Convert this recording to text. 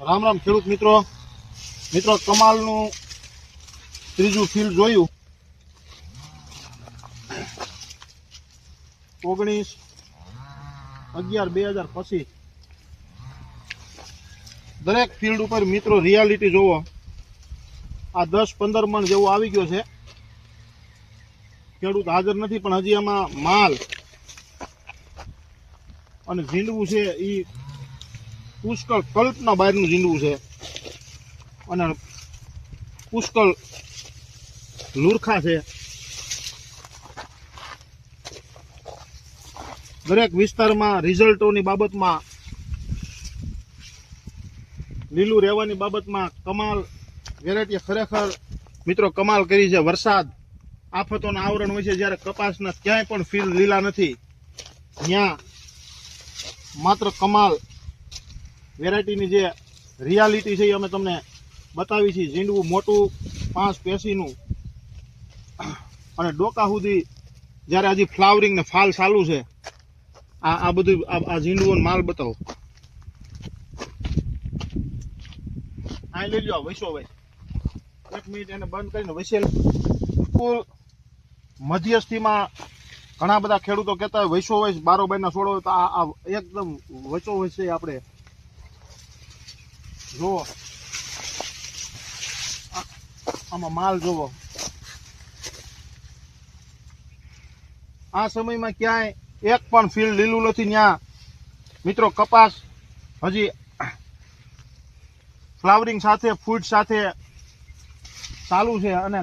રામ રામ ખેડૂત મિત્રો. કમાલનું ત્રીજું ફિલ્ડ જોયું. 19/11/2025 દરેક ફિલ્ડ ઉપર મિત્રો રિયાલિટી જોવો. આ 10-15 મણ જેવો આવી ગયો છે. ખેડૂત હાજર નથી પણ હજી આમાં માલ અને ઝીંડવું છે એ પુષ્કળ કલ્પના બહારનું ઝીંડવું છે અને પુષ્કળ લુરખા છે. દરેક વિસ્તારમાં રિઝલ્ટોની બાબતમાં, લીલું રહેવાની બાબતમાં કમાલ વેરાયટી ખરેખર મિત્રો કમાલ કરી છે. વરસાદ આફતોના આવરણ હોય છે, જ્યારે કપાસના ક્યાંય પણ ફીલ્ડ લીલા નથી, ત્યાં માત્ર કમાલ વેરાયટીની જે રિયાલિટી છે એ અમે તમને બતાવી છીએ. ઝીંડવું મોટું 5 પેશીનું અને ડોકા સુધી જ્યારે હજી ફ્લાવરિંગ ને ફાલ ચાલુ છે. આ બધું આ ઝીંડવું માલ બતાવો. આ લઈ લો વૈસો ભાઈ, 1 મિનિટ એને બંધ કરીને વૈસેલ. મધ્યસ્થીમાં ઘણા બધા ખેડૂતો કહેતા હોય વૈસો હોય બારોબારના છોડો હોય, તો આ એકદમ વચો હોય છે. આપણે જુઓ આમાં માલ જુઓ. આ સમયમાં ક્યાંય એક પણ ફીલ્ડ લીલું નથી. ત્યાં મિત્રો કપાસ હજી ફ્લાવરિંગ સાથે ફૂટ સાથે ચાલુ છે અને